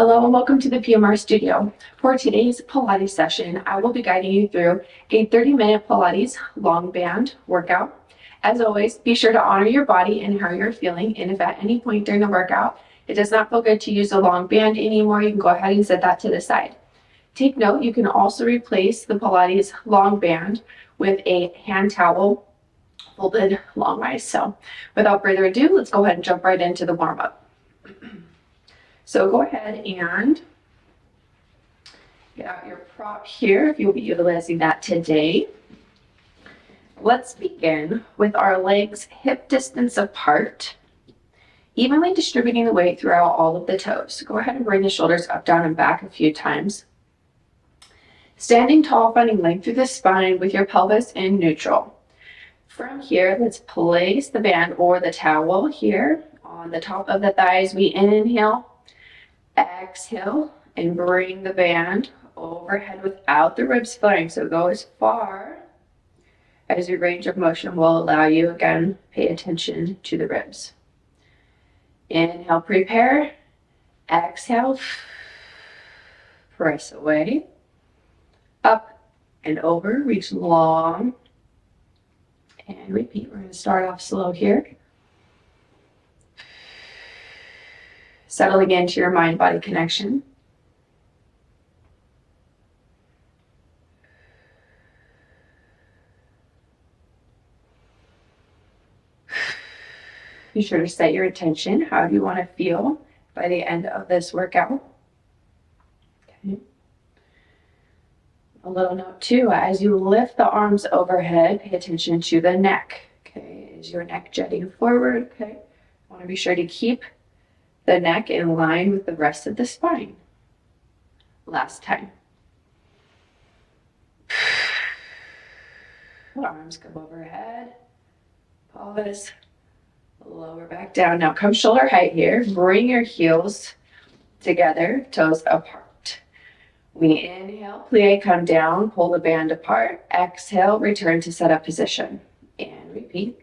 Hello and welcome to the PMR studio. For today's Pilates session, I will be guiding you through a 30-minute Pilates long band workout. As always, be sure to honor your body and how you're feeling, and if at any point during the workout it does not feel good to use a long band anymore, you can go ahead and set that to the side. Take note, you can also replace the Pilates long band with a hand towel folded longwise. So without further ado, let's go ahead and jump right into the warm-up. So go ahead and get out your prop here if you'll be utilizing that today. Let's begin with our legs hip distance apart, evenly distributing the weight throughout all of the toes. Go ahead and bring the shoulders up, down, and back a few times. Standing tall, finding length through the spine with your pelvis in neutral. From here, let's place the band or the towel here on the top of the thighs. We inhale. Exhale and bring the band overhead without the ribs flaring. So go as far as your range of motion will allow you. Again, pay attention to the ribs. Inhale, prepare. Exhale, press away. Up and over, reach long. And repeat. We're going to start off slow here. Settling into your mind-body connection. Be sure to set your intention. How do you want to feel by the end of this workout? Okay. A little note too, as you lift the arms overhead, pay attention to the neck. Okay, is your neck jutting forward? Okay, I want to be sure to keep the neck in line with the rest of the spine. Last time. Arms come overhead. Pause. Lower back down. Now come shoulder height here. Bring your heels together, toes apart. We inhale, plie, come down, pull the band apart. Exhale, return to setup position. And repeat.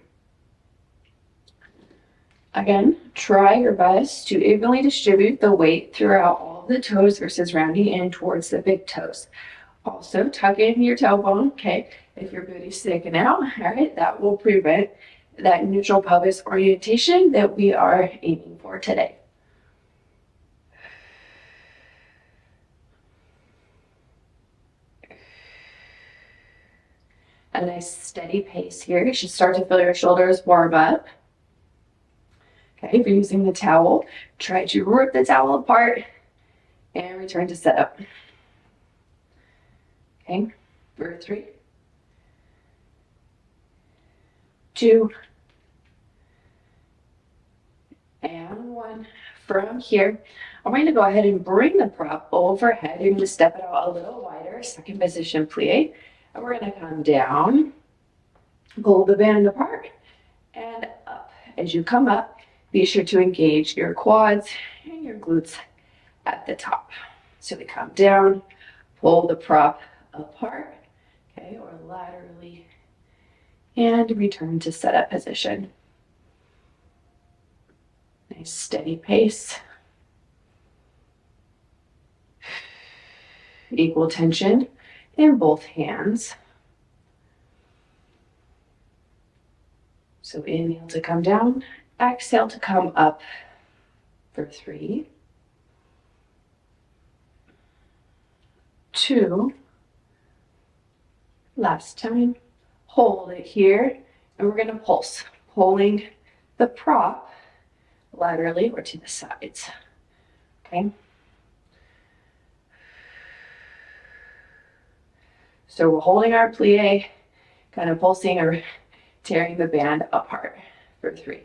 Again, try your best to evenly distribute the weight throughout all the toes versus rounding in towards the big toes. Also, tuck in your tailbone, okay? If your booty's sticking out, all right, that will prevent that neutral pelvis orientation that we are aiming for today. A nice steady pace here. You should start to feel your shoulders warm up. Okay, if you're using the towel, try to rip the towel apart and return to setup. Okay, for 3, 2, and 1. From here, I'm going to go ahead and bring the prop overhead. You're going to step it out a little wider, second position plie, and we're going to come down, pull the band apart, and up. As you come up, be sure to engage your quads and your glutes at the top. So we come down, pull the prop apart, okay, or laterally, and return to setup position. Nice steady pace. Equal tension in both hands. So inhale to come down. Exhale to come up for 3, 2, last time. Hold it here, and we're going to pulse, pulling the prop laterally or to the sides. Okay. So we're holding our plie, kind of pulsing or tearing the band apart for 3,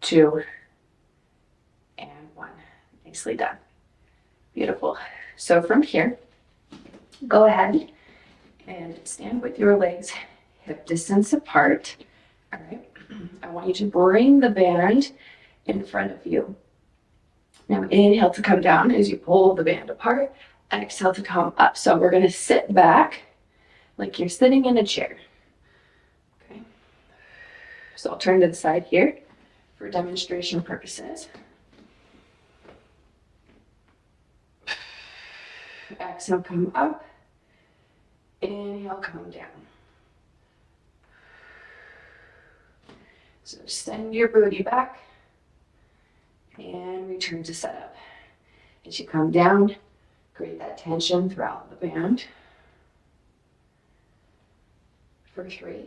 2, and 1. Nicely done. Beautiful. So from here, go ahead and stand with your legs hip distance apart. All right. I want you to bring the band in front of you. Now inhale to come down as you pull the band apart. Exhale to come up. So we're going to sit back like you're sitting in a chair. Okay. So I'll turn to the side here for demonstration purposes. Exhale, come up. Inhale, come down. So send your booty back and return to setup. As you come down, create that tension throughout the band. For 3,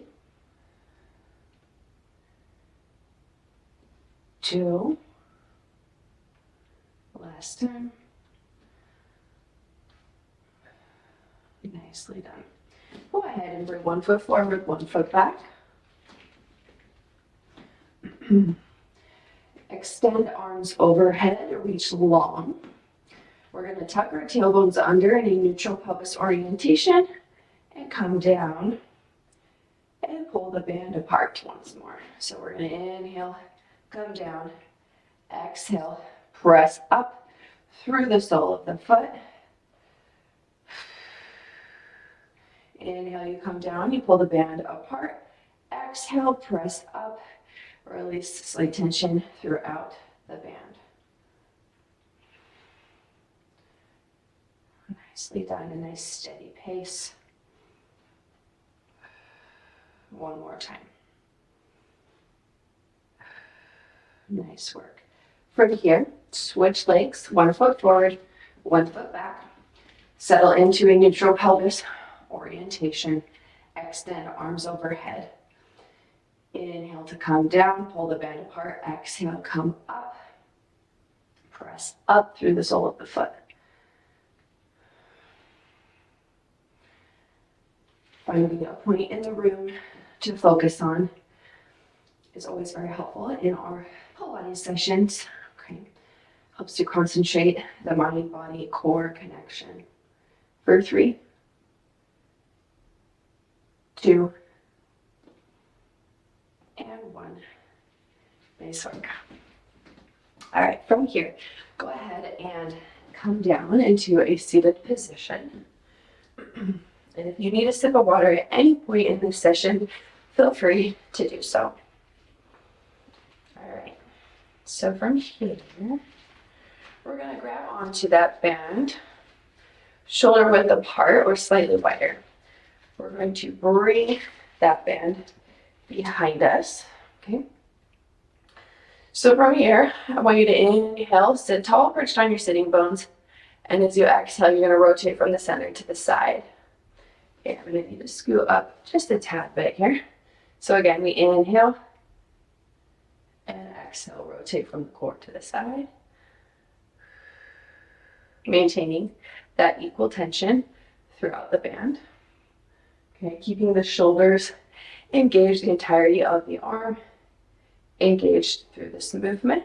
2, last time. Nicely done. Go ahead and bring one foot forward, one foot back. Extend arms overhead, reach long. We're going to tuck our tailbones under in a neutral pelvis orientation and come down and pull the band apart once more. So we're going to inhale, come down, exhale, press up through the sole of the foot. Inhale, you come down, you pull the band apart. Exhale, press up, release slight tension throughout the band. Nicely done, a nice steady pace. One more time. Nice work. From here, switch legs, 1 foot forward, 1 foot back. Settle into a neutral pelvis orientation. Extend arms overhead. Inhale to come down, pull the band apart. Exhale, come up. Press up through the sole of the foot. Finding a point in the room to focus on is always very helpful in our Pilates sessions. Okay. Helps to concentrate the mind, body, core connection. For 3, 2, and 1. Nice work. All right, from here, go ahead and come down into a seated position. And if you need a sip of water at any point in this session, feel free to do so. All right, so from here, we're going to grab onto that band, shoulder width apart or slightly wider. We're going to bring that band behind us, okay? So from here, I want you to inhale, sit tall, perched on your sitting bones. And as you exhale, you're going to rotate from the center to the side. Okay, I'm going to need to scoot up just a tad bit here. So again, we inhale and exhale, rotate from the core to the side. Maintaining that equal tension throughout the band. Okay, keeping the shoulders engaged, the entirety of the arm engaged through this movement.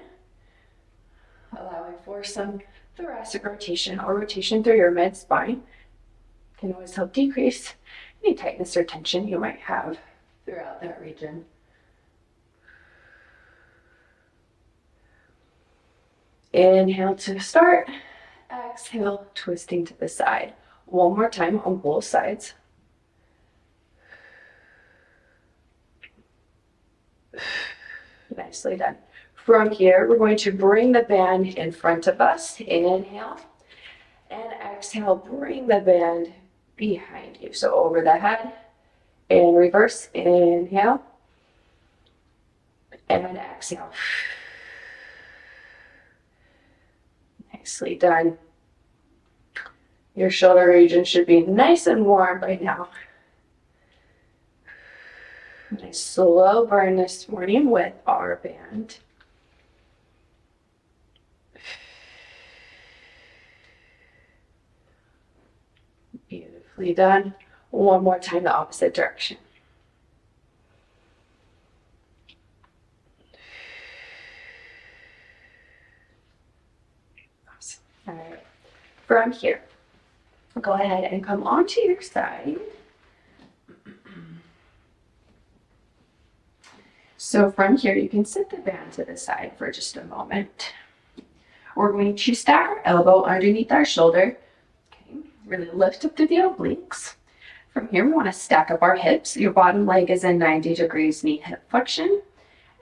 Allowing for some thoracic rotation or rotation through your mid-spine. Can always help decrease any tightness or tension you might have throughout that region. Inhale to start. Exhale, twisting to the side. One more time on both sides. Nicely done. From here, we're going to bring the band in front of us. Inhale. And exhale, bring the band behind you. So over the head. In reverse. Inhale. And exhale. Nicely done. Your shoulder region should be nice and warm right now. Nice slow burn this morning with our band. Beautifully done. One more time, the opposite direction. Awesome. All right. From here, go ahead and come onto your side. So from here, you can sit the band to the side for just a moment. We're going to stack our elbow underneath our shoulder. Okay, really lift up through the obliques. From here, we want to stack up our hips. Your bottom leg is in 90 degrees knee hip flexion.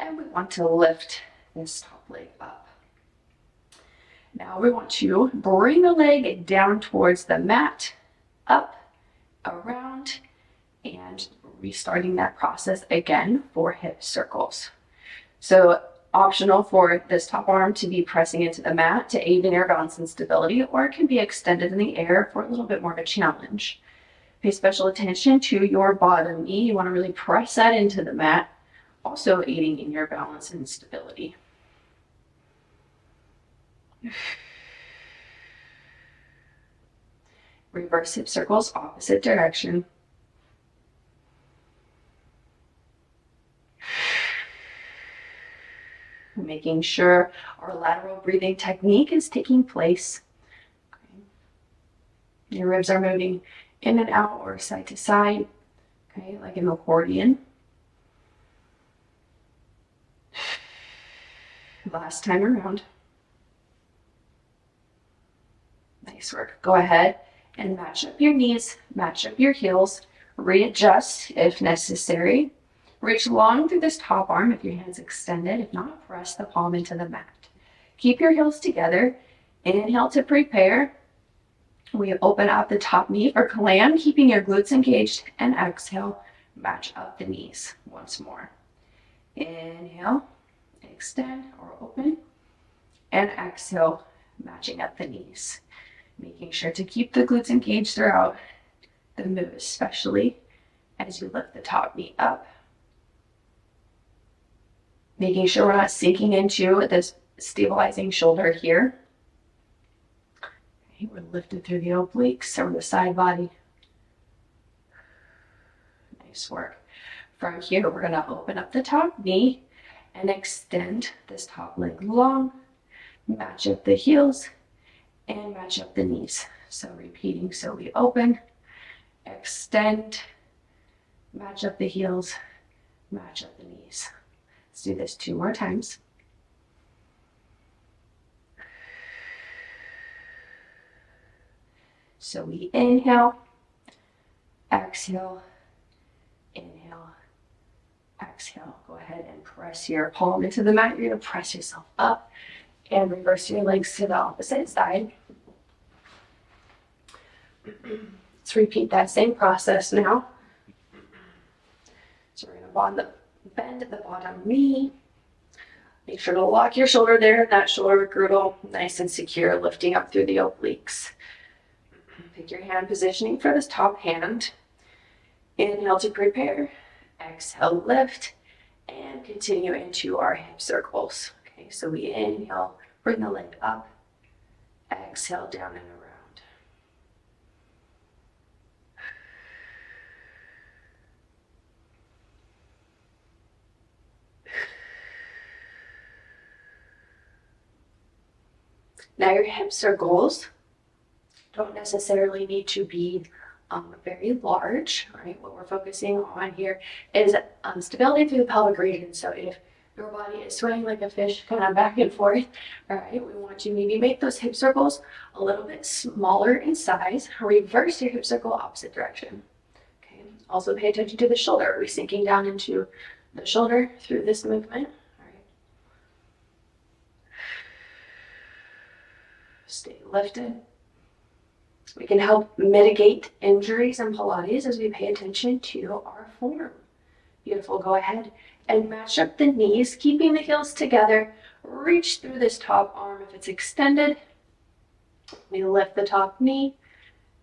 And we want to lift this top leg up. Now we want to bring the leg down towards the mat, up, around, and restarting that process again for hip circles. So optional for this top arm to be pressing into the mat to aid in air balance and stability, or it can be extended in the air for a little bit more of a challenge. Pay special attention to your bottom knee. You want to really press that into the mat, also aiding in your balance and stability. Reverse hip circles, opposite direction. Making sure our lateral breathing technique is taking place. Okay. Your ribs are moving in and out or side to side, okay, like an accordion. Last time around. Nice work. Go ahead and match up your knees, match up your heels, readjust if necessary. Reach long through this top arm if your hand's extended. If not, press the palm into the mat. Keep your heels together. Inhale to prepare. We open up the top knee or clam, keeping your glutes engaged, and exhale, match up the knees once more. Inhale, extend or open, and exhale, matching up the knees. Making sure to keep the glutes engaged throughout the move, especially as you lift the top knee up. Making sure we're not sinking into this stabilizing shoulder here. Okay, we're lifted through the obliques or the side body. Nice work. From here, we're going to open up the top knee and extend this top leg long. Match up the heels and match up the knees. So repeating, so we open, extend, match up the heels, match up the knees. Let's do this 2 more times. So we inhale, exhale, inhale, exhale. Go ahead and press your palm into the mat. You're going to press yourself up and reverse your legs to the opposite side. Let's repeat that same process now. So we're going to bend at the bottom knee. Make sure to lock your shoulder there, that shoulder girdle nice and secure, lifting up through the obliques. Pick your hand positioning for this top hand. Inhale to prepare. Exhale, lift, and continue into our hip circles. Okay, so we inhale, bring the leg up, exhale, down and around. Now your hip circles don't necessarily need to be very large, right? What we're focusing on here is stability through the pelvic region. So if your body is swaying like a fish, kind of back and forth, all right, we want to maybe make those hip circles a little bit smaller in size. Reverse your hip circle opposite direction. Okay. Also pay attention to the shoulder. Are we sinking down into the shoulder through this movement? All right. Stay lifted. We can help mitigate injuries in Pilates as we pay attention to our form. Beautiful. Go ahead and match up the knees, keeping the heels together. Reach through this top arm if it's extended. We lift the top knee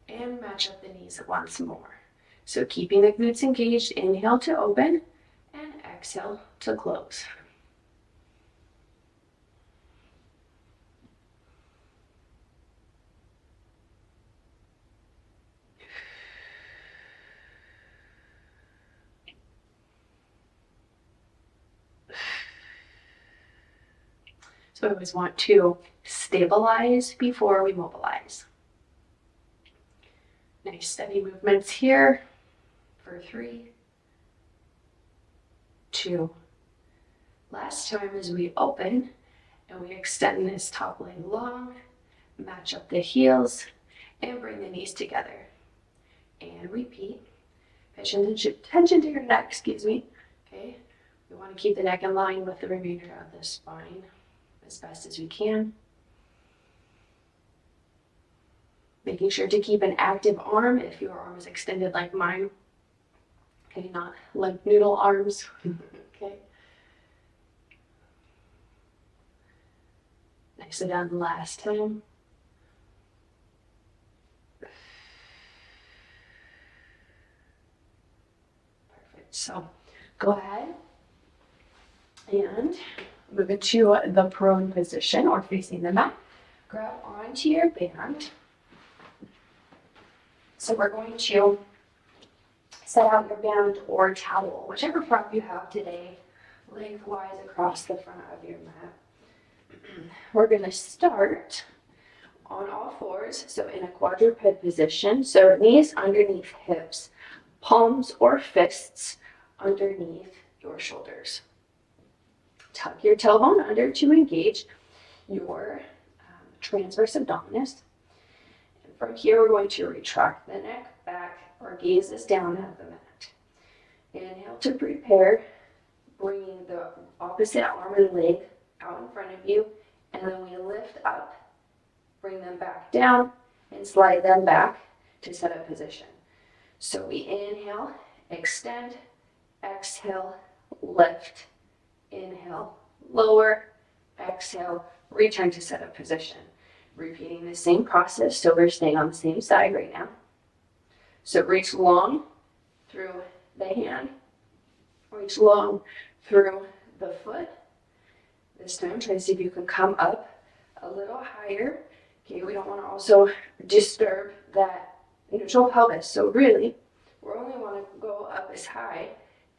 and match up the knees once more. So keeping the glutes engaged, inhale to open and exhale to close. So we always want to stabilize before we mobilize. Nice steady movements here for 3, 2. Last time as we open and we extend this top leg long, match up the heels and bring the knees together. And repeat. Pay attention to your neck, Okay, we want to keep the neck in line with the remainder of the spine as best as we can. Making sure to keep an active arm if your arm is extended like mine. Okay, not like noodle arms. Okay. Nicely done last time. Perfect. So go ahead and move into the prone position or facing the mat. Grab onto your band. So we're going to set out your band or towel, whichever prop you have today, lengthwise across the front of your mat. We're going to start on all fours, so in a quadruped position. So knees underneath hips, palms or fists underneath your shoulders. Tuck your tailbone under to engage your transverse abdominis. And from here, we're going to retract the neck back or gaze us down at the mat. Inhale to prepare, bringing the opposite arm and leg out in front of you, and then we lift up, bring them back down, and slide them back to set up position. So we inhale, extend, exhale, lift, inhale, lower, exhale, return to set up position. Repeating the same process, so we're staying on the same side right now. So reach long through the hand, reach long through the foot. This time, try to see if you can come up a little higher. Okay, we don't want to also disturb that neutral pelvis. So really, we only want to go up as high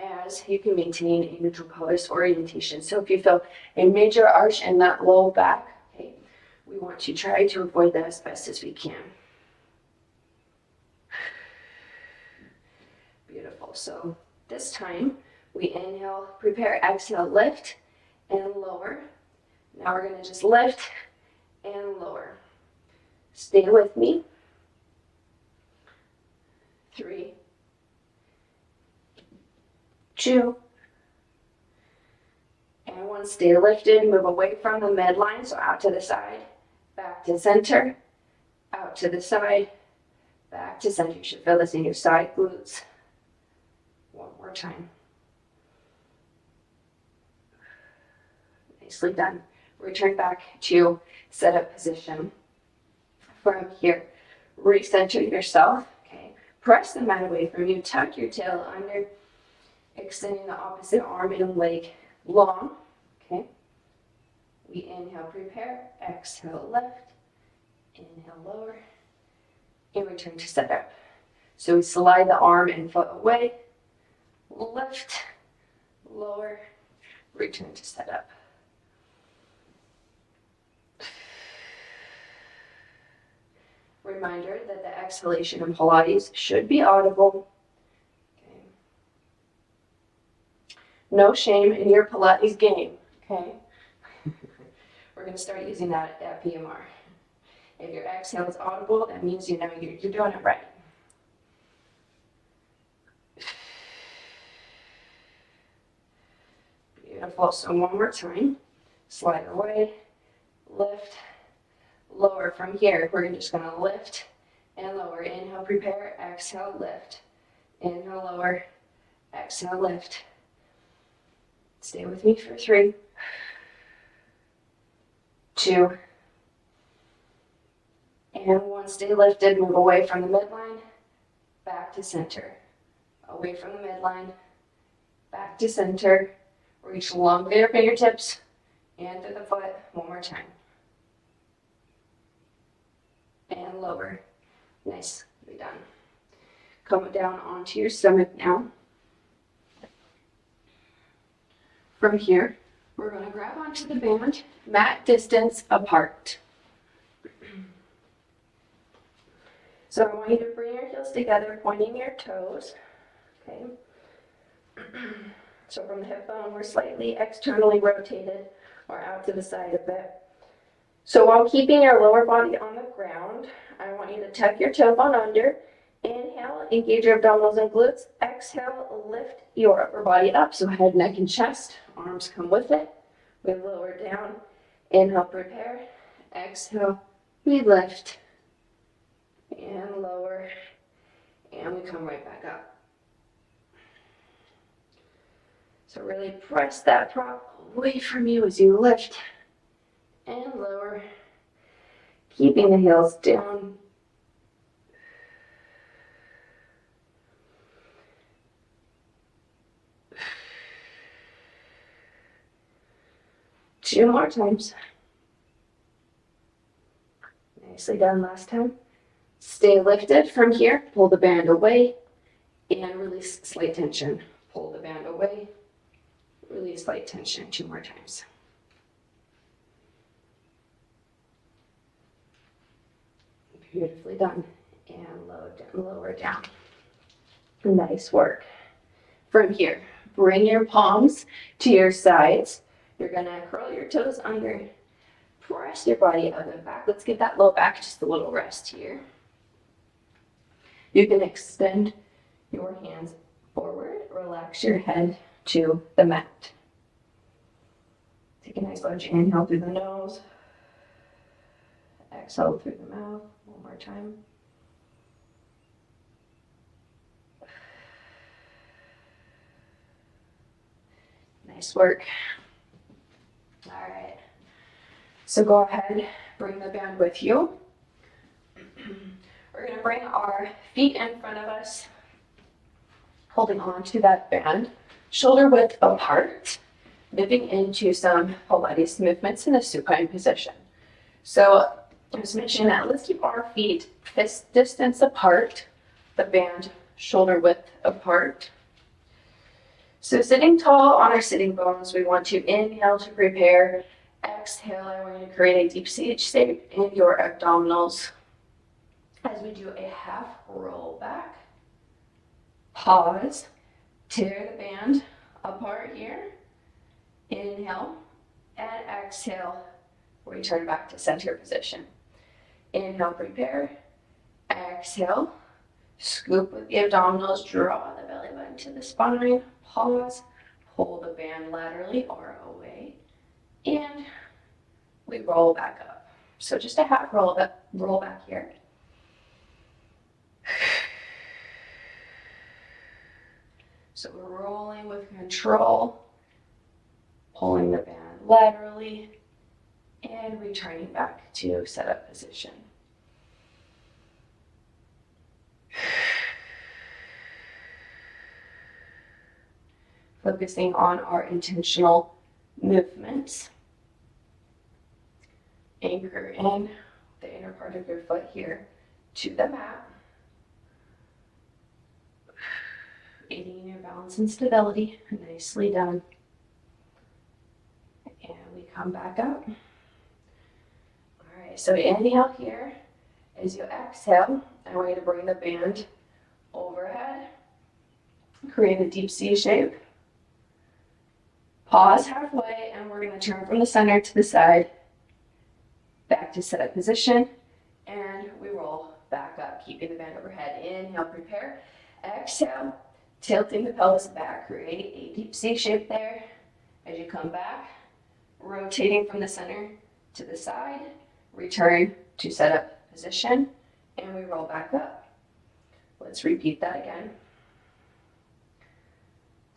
as you can maintain a neutral pelvis orientation. So if you feel a major arch in that low back, okay, we want to try to avoid that as best as we can. Beautiful. So this time, we inhale, prepare, exhale, lift, and lower. Now we're going to just lift and lower. Stay with me. 3, 2, and 1. Stay lifted. Move away from the midline, so out to the side, back to center, out to the side, back to center. You should feel this in your side glutes. One more time. Nicely done. Return back to set up position. From here, recenter yourself. Okay. Press the mat away from you. Tuck your tail under, extending the opposite arm and leg long. Okay. We inhale, prepare, exhale, lift, inhale, lower, and return to set up. So we slide the arm and foot away, lift, lower, return to set up. Reminder that the exhalation in Pilates should be audible. Okay. No shame in your Pilates game. Okay. We're going to start using that at PMR. If your exhale is audible, that means you know you're doing it right. Beautiful. So one more time. Slide away, lift, lower. From here, we're just going to lift and lower. Inhale, prepare, exhale, lift. Inhale, lower, exhale, lift. Stay with me for 3, 2, and 1. Stay lifted. Move away from the midline, back to center. Away from the midline, back to center. Reach long through your fingertips and through the foot. One more time. And lower. Nicely done. Come down onto your stomach now. From here, we're going to grab onto the band, mat distance apart. So I want you to bring your heels together, pointing your toes. Okay. So from the hip bone, we're slightly externally rotated or out to the side a bit. So while keeping your lower body on the ground, I want you to tuck your tailbone under. Inhale, engage your abdominals and glutes. Exhale, lift your upper body up. So head, neck, and chest. Arms come with it. We lower down. Inhale, prepare. Exhale, we lift. and lower, and we come right back up. So really press that prop away from you as you lift and lower, keeping the heels down. Two more times. Nicely done last time. Stay lifted from here. Pull the band away and release slight tension. Pull the band away, release light tension. Two more times. Beautifully done. And lower down. Nice work. From here, bring your palms to your sides. You're gonna curl your toes under, press your body up and back. Let's give that low back just a little rest here. You can extend your hands forward, relax your head to the mat. Take a nice large inhale through the nose, exhale through the mouth. One more time. Nice work. All right. So go ahead, bring the band with you. We're going to bring our feet in front of us, holding on to that band, shoulder width apart, moving into some Pilates movements in a supine position. So I was mentioning that let's keep our feet fist distance apart, the band shoulder width apart. So sitting tall on our sitting bones, we want to inhale to prepare. Exhale, I want you to create a deep CH shape in your abdominals as we do a half roll back. Pause, tear the band apart here. Inhale and exhale, return back to center position. Inhale, prepare. Exhale, scoop with the abdominals, draw the belly button to the spine. Pause, pull the band laterally or away, and we roll back up. So just a half roll back here. So we're rolling with control, pulling the band laterally, and returning back to setup position. Focusing on our intentional movements. Anchor in the inner part of your foot here to the mat. Aiding in your balance and stability. Nicely done. And we come back up. All right, so inhale here. As you exhale, I want you to bring the band overhead. Create a deep C shape. Pause halfway, and we're going to turn from the center to the side, back to setup position, and we roll back up, keeping the band overhead. Inhale, prepare. Exhale, tilting the pelvis back, create a deep C shape there. As you come back, rotating from the center to the side, return to setup position, and we roll back up. Let's repeat that again.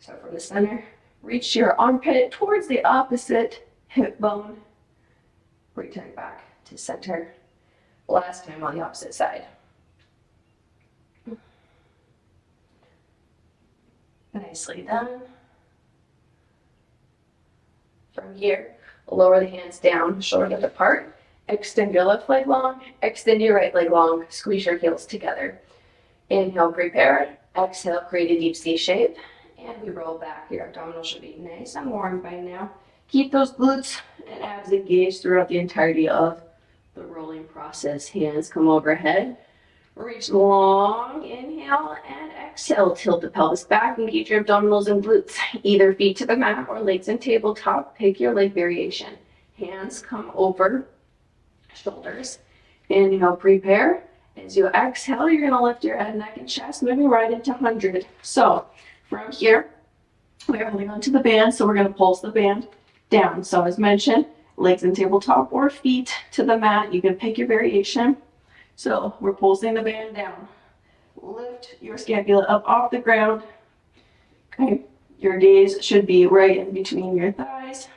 So from the center, reach your armpit towards the opposite hip bone. Return back to center. Last time on the opposite side. Nicely done. From here, lower the hands down, shoulder width apart. Extend your left leg long, extend your right leg long, squeeze your heels together. Inhale, prepare. Exhale, create a deep C shape. And we roll back. Your abdominals should be nice and warm by now. Keep those glutes and abs engaged throughout the entirety of the rolling process. Hands come overhead. Reach long. Inhale and exhale. Tilt the pelvis back. Engage your abdominals and glutes. Either feet to the mat or legs in tabletop. Pick your leg variation. Hands come over shoulders. Inhale, prepare. As you exhale, you're going to lift your head, neck, and chest, moving right into 100. So from here, we are holding onto the band, so we're going to pulse the band down. So as mentioned, legs in tabletop or feet to the mat. You can pick your variation. So we're pulsing the band down. Lift your scapula up off the ground. Okay, your gaze should be right in between your thighs.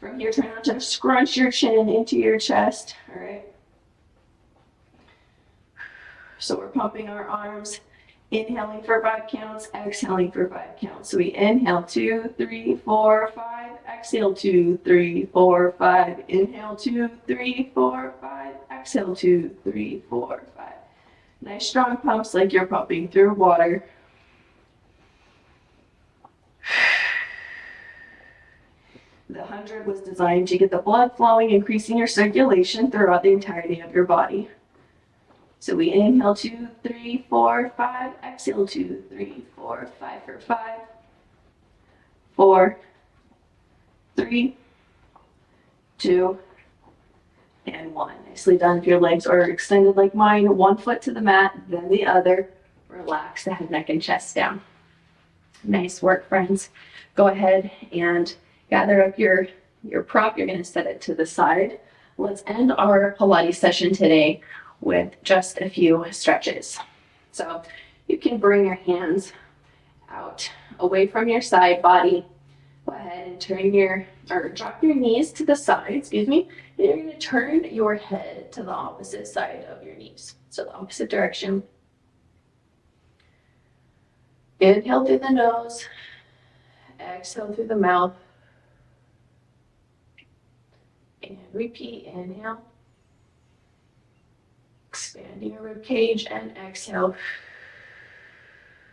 From here, try not to scrunch your chin into your chest, all right? So we're pumping our arms, inhaling for 5 counts, exhaling for 5 counts. So we inhale 2, 3, 4, 5, exhale 2, 3, 4, 5, inhale 2, 3, 4, 5, exhale 2, 3, 4, 5. Nice strong pumps like you're pumping through water. The 100 was designed to get the blood flowing, increasing your circulation throughout the entirety of your body. So we inhale 2, 3, 4, 5, exhale 2, 3, 4, 5 for 5, 4, 3, 2, and 1. Nicely done. If your legs are extended like mine, one foot to the mat, then the other. Relax the head, neck, and chest down. Nice work, friends. Go ahead and gather up your prop. You're going to set it to the side. Let's end our Pilates session today with just a few stretches. So you can bring your hands out away from your side body. Go ahead and drop your knees to the side, and you're going to turn your head to the opposite side of your knees. So the opposite direction. Inhale through the nose, exhale through the mouth, and repeat. Inhale, expanding your rib cage, and exhale,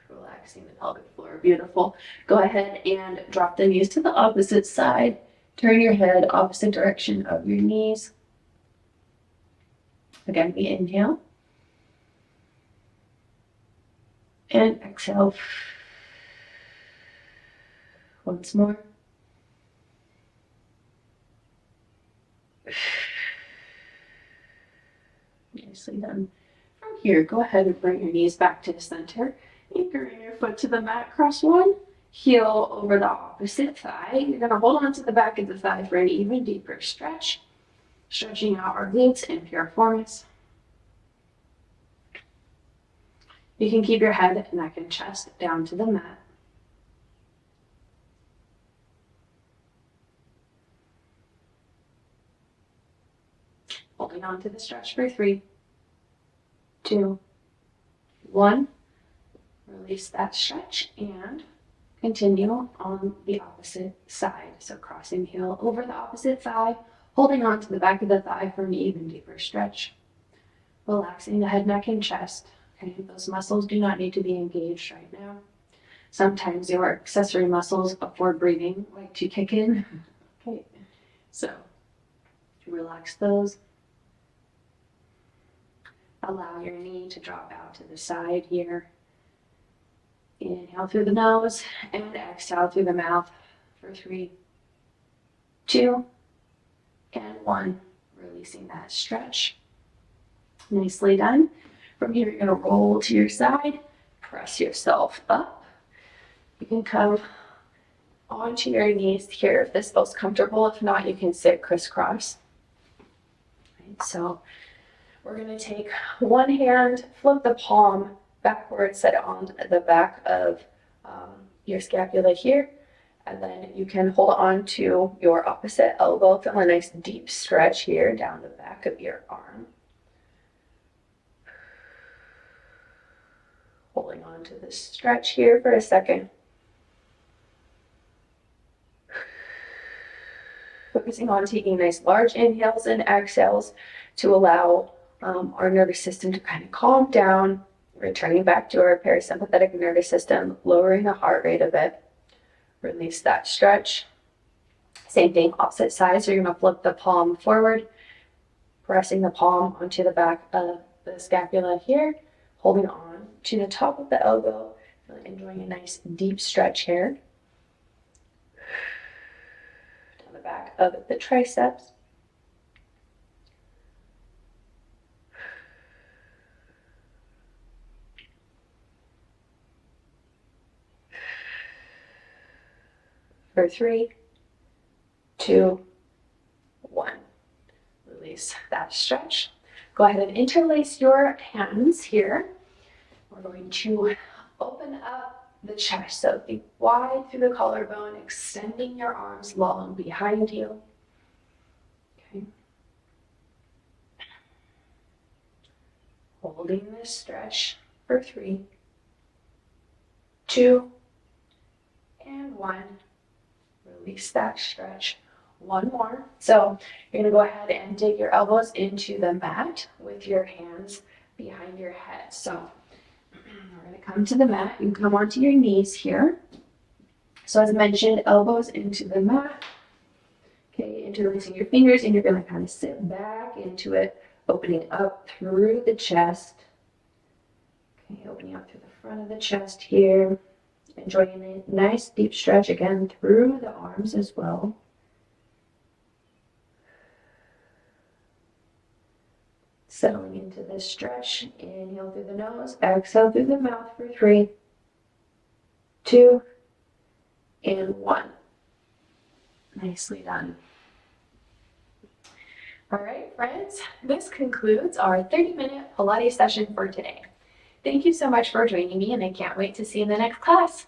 relaxing the pelvic floor. Beautiful. Go ahead and drop the knees to the opposite side. Turn your head opposite direction of your knees. Again, we inhale and exhale. Once more. Nicely done. From here, go ahead and bring your knees back to the center. Anchoring your foot to the mat, cross one heel over the opposite thigh. You're going to hold on to the back of the thigh for an even deeper stretch. Stretching out our glutes in piriformis. You can keep your head, neck, and chest down to the mat. Holding on to the stretch for 3, 2, 1. Release that stretch and continue on the opposite side. So crossing heel over the opposite thigh, holding on to the back of the thigh for an even deeper stretch. Relaxing the head, neck, and chest. Okay, those muscles do not need to be engaged right now. Sometimes your accessory muscles of forward breathing like to kick in. Okay, so relax those. Allow your knee to drop out to the side here. Inhale through the nose and exhale through the mouth for 3, 2, and 1. Releasing that stretch. Nicely done. From here, you're going to roll to your side, press yourself up. You can come onto your knees here if this feels comfortable. If not, you can sit crisscross. Right, so we're going to take one hand, flip the palm backwards, set it on the back of your scapula here, and then you can hold on to your opposite elbow. Feel a nice deep stretch here down the back of your arm. Holding on to this stretch here for a second. Focusing on taking nice large inhales and exhales to allow our nervous system to kind of calm down, returning back to our parasympathetic nervous system, lowering the heart rate a bit. Release that stretch. Same thing, opposite side. So you're going to flip the palm forward, pressing the palm onto the back of the scapula here, holding on to the top of the elbow, really enjoying a nice deep stretch here. Down the back of the triceps. For 3, 2, 1. Release that stretch. Go ahead and interlace your hands here. We're going to open up the chest. So think wide through the collarbone, extending your arms long behind you. Okay. Holding this stretch for 3, 2, and 1. Release that stretch. One more. So you're going to go ahead and dig your elbows into the mat with your hands behind your head. So we're going to come to the mat. You can come onto your knees here. So as mentioned, elbows into the mat. Okay, interlacing your fingers, and you're going to kind of sit back into it, opening up through the chest. Okay, opening up through the front of the chest here. Enjoying a nice deep stretch again through the arms as well. Settling into this stretch. Inhale through the nose, exhale through the mouth for 3, 2, and 1. Nicely done. All right, friends, this concludes our 30-minute Pilates session for today. Thank you so much for joining me, and I can't wait to see you in the next class.